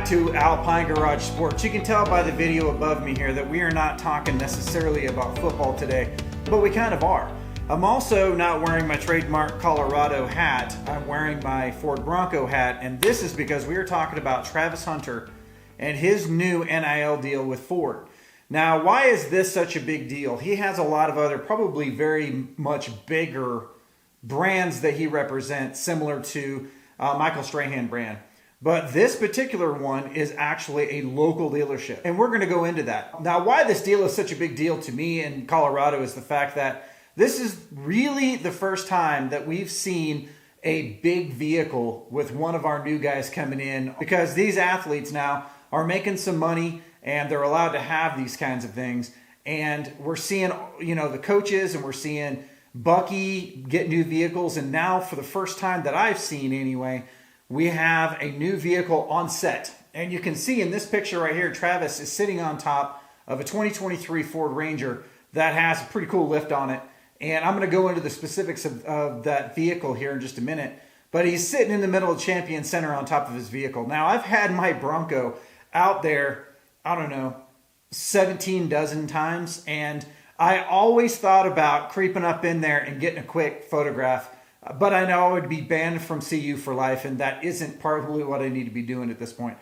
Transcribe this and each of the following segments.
back to Alpine Garage Sports. You can tell by the video above me here that we are not talking necessarily about football today, but we kind of are. I'm also not wearing my trademark Colorado hat. I'm wearing my Ford Bronco hat, and this is because we are talking about Travis Hunter and his new NIL deal with Ford. Now, why is this such a big deal? He has a lot of other, probably very much bigger brands that he represents, similar to Michael Strahan brand. But this particular one is actually a local dealership, and we're going to go into that. Now, why this deal is such a big deal to me in Colorado is the fact that this is really the first time that we've seen a big vehicle with one of our new guys coming in, because these athletes now are making some money and they're allowed to have these kinds of things. And we're seeing, the coaches, and we're seeing Bucky get new vehicles. And now, for the first time that I've seen anyway, we have a new vehicle on set. And you can see in this picture right here, Travis is sitting on top of a 2023 Ford Ranger that has a pretty cool lift on it. And I'm going to go into the specifics of that vehicle here in just a minute. But he's sitting in the middle of Champion Center on top of his vehicle. Now, I've had my Bronco out there, 17 dozen times. And I always thought about creeping up in there and getting a quick photograph. But I know I would be banned from CU for life, and that isn't probably what I need to be doing at this point.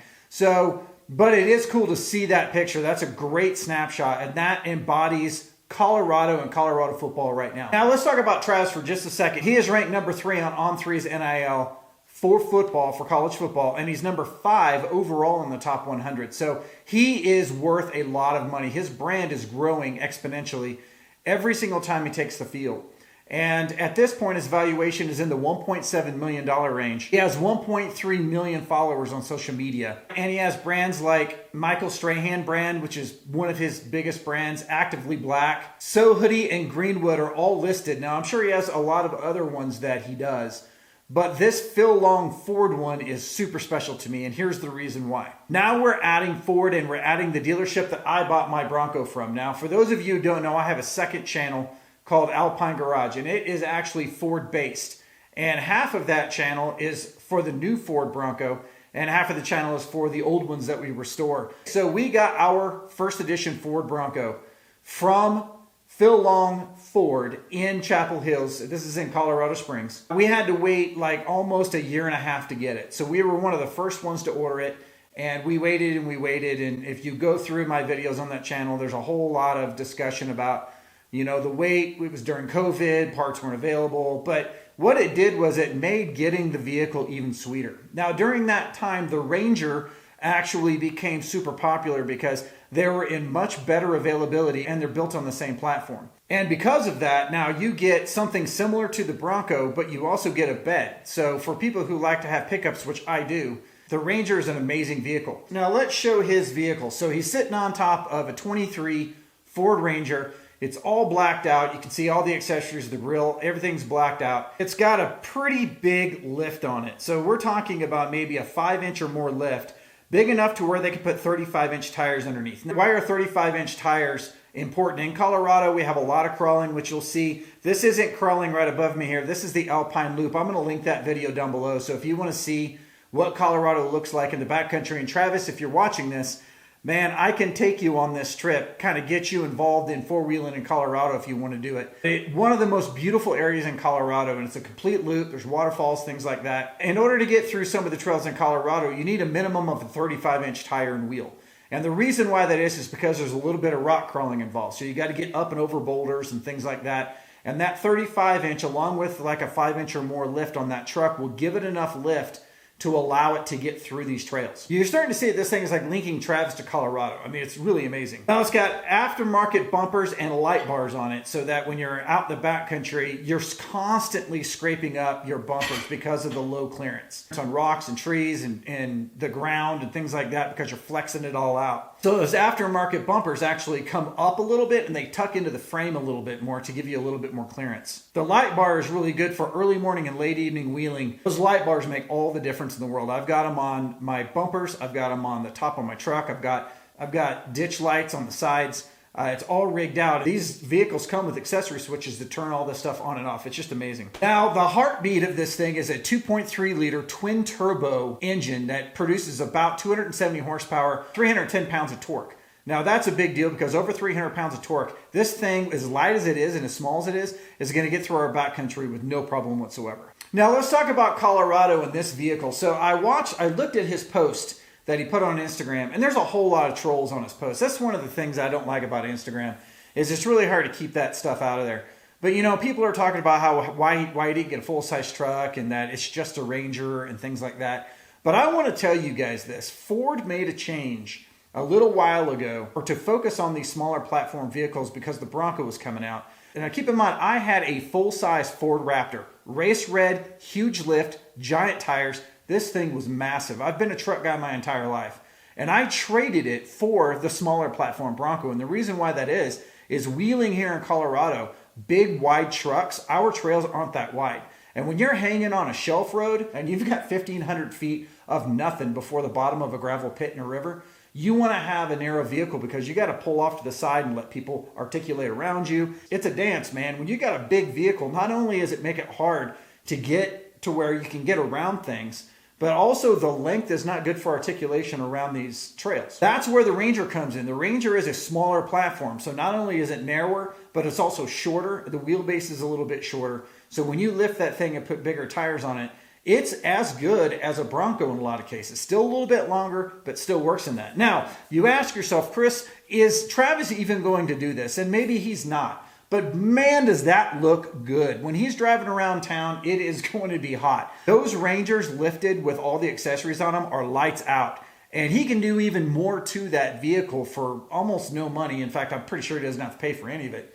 But it is cool to see that picture. That's a great snapshot, and that embodies Colorado and Colorado football right now. Now let's talk about Travis for just a second. He is ranked number 3 on On3's NIL for football, for college football, and he's number 5 overall in the top 100. So he is worth a lot of money. His brand is growing exponentially every single time he takes the field. And at this point, his valuation is in the $1.7 million range. He has 1.3 million followers on social media. And he has brands like Michael Strahan brand, which is one of his biggest brands, Actively Black. So Hoodie and Greenwood are all listed. Now, I'm sure he has a lot of other ones that he does. But this Phil Long Ford one is super special to me, and here's the reason why. Now we're adding Ford, and we're adding the dealership that I bought my Bronco from. Now, for those of you who don't know, I have a second channel called Alpine Garage, and it is actually Ford based. And half of that channel is for the new Ford Bronco, and half of the channel is for the old ones that we restore. So we got our first edition Ford Bronco from Phil Long Ford in Chapel Hills. This is in Colorado Springs. We had to wait like almost a year and a half to get it. So we were one of the first ones to order it, and we waited and we waited. And if you go through my videos on that channel, there's a whole lot of discussion about the wait. It was during COVID, parts weren't available, but what it did was it made getting the vehicle even sweeter. Now, during that time, the Ranger actually became super popular because they were in much better availability and they're built on the same platform. And because of that, now you get something similar to the Bronco, but you also get a bed. So for people who like to have pickups, which I do, the Ranger is an amazing vehicle. Now let's show his vehicle. So he's sitting on top of a 23 Ford Ranger. It's all blacked out. You can see all the accessories, the grill, everything's blacked out. It's got a pretty big lift on it. So we're talking about maybe a 5-inch or more lift, big enough to where they can put 35-inch tires underneath. Now, why are 35-inch tires important? In Colorado, we have a lot of crawling, which you'll see. This isn't crawling right above me here. This is the Alpine Loop. I'm going to link that video down below. So if you want to see what Colorado looks like in the backcountry, and Travis, if you're watching this, man, I can take you on this trip, kind of get you involved in four-wheeling in Colorado if you want to do it. One of the most beautiful areas in Colorado, and it's a complete loop. There's waterfalls, things like that. In order to get through some of the trails in Colorado, you need a minimum of a 35-inch tire and wheel. And the reason why that is because there's a little bit of rock crawling involved. So you got to get up and over boulders and things like that. And that 35-inch, along with like a 5-inch or more lift on that truck, will give it enough lift to allow it to get through these trails. You're starting to see this thing is like linking Travis to Colorado. I mean, it's really amazing. Now it's got aftermarket bumpers and light bars on it so that when you're out in the backcountry, you're constantly scraping up your bumpers because of the low clearance. It's on rocks and trees and the ground and things like that because you're flexing it all out. So those aftermarket bumpers actually come up a little bit and they tuck into the frame a little bit more to give you a little bit more clearance. The light bar is really good for early morning and late evening wheeling. Those light bars make all the difference in the world. I've got them on my bumpers. I've got them on the top of my truck. I've got ditch lights on the sides. It's all rigged out. These vehicles come with accessory switches to turn all this stuff on and off. It's just amazing. Now, the heartbeat of this thing is a 2.3 liter twin turbo engine that produces about 270 horsepower, 310 pounds of torque. Now, that's a big deal because over 300 pounds of torque, this thing, as light as it is and as small as it is going to get through our backcountry with no problem whatsoever. Now, let's talk about Colorado and this vehicle. So I looked at his post that he put on Instagram, and there's a whole lot of trolls on his post. That's one of the things I don't like about Instagram, is it's really hard to keep that stuff out of there. But, you know, people are talking about why he didn't get a full-size truck and that it's just a Ranger and things like that. But I want to tell you guys this. Ford made a change a little while ago to focus on these smaller platform vehicles because the Bronco was coming out. And now keep in mind, I had a full-size Ford Raptor, race red, huge lift, giant tires. This thing was massive. I've been a truck guy my entire life. And I traded it for the smaller platform Bronco. And the reason why that is wheeling here in Colorado, big, wide trucks, our trails aren't that wide. And when you're hanging on a shelf road and you've got 1,500 feet of nothing before the bottom of a gravel pit in a river, you want to have a narrow vehicle because you got to pull off to the side and let people articulate around you. It's a dance, man. When you got a big vehicle, not only does it make it hard to get to where you can get around things, but also the length is not good for articulation around these trails. That's where the Ranger comes in. The Ranger is a smaller platform. So not only is it narrower, but it's also shorter. The wheelbase is a little bit shorter. So when you lift that thing and put bigger tires on it, it's as good as a Bronco in a lot of cases. Still a little bit longer, but still works in that. Now, you ask yourself, Chris, is Travis even going to do this? And maybe he's not. But man, does that look good. When he's driving around town, it is going to be hot. Those Rangers lifted with all the accessories on them are lights out. And he can do even more to that vehicle for almost no money. In fact, I'm pretty sure he doesn't have to pay for any of it.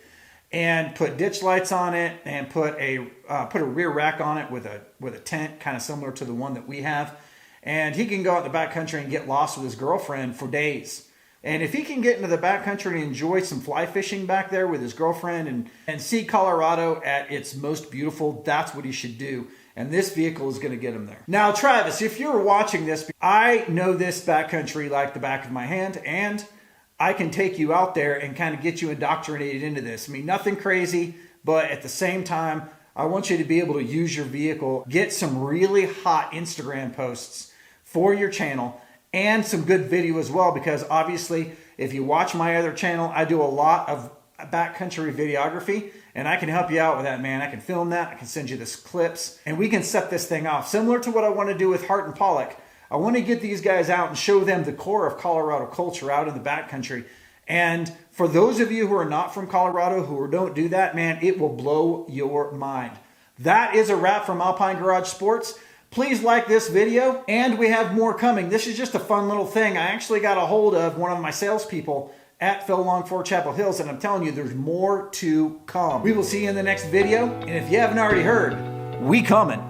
And put ditch lights on it and put a rear rack on it with a tent, kind of similar to the one that we have. And he can go out in the backcountry and get lost with his girlfriend for days. And if he can get into the backcountry and enjoy some fly fishing back there with his girlfriend and see Colorado at its most beautiful, that's what he should do. And this vehicle is going to get him there. Now, Travis, if you're watching this, I know this backcountry like the back of my hand, and I can take you out there and kind of get you indoctrinated into this. I mean, nothing crazy, but at the same time, I want you to be able to use your vehicle, get some really hot Instagram posts for your channel, and some good video as well, because obviously, if you watch my other channel, I do a lot of backcountry videography, and I can help you out with that, man. I can film that, I can send you the clips, and we can set this thing off. Similar to what I want to do with Hart and Pollock. I want to get these guys out and show them the core of Colorado culture out in the backcountry. And for those of you who are not from Colorado, who don't do that, man, it will blow your mind. That is a wrap from Alpine Garage Sports. Please like this video, and we have more coming. This is just a fun little thing. I actually got a hold of one of my salespeople at Phil Long for Chapel Hills, and I'm telling you, there's more to come. We will see you in the next video, and if you haven't already heard, we coming.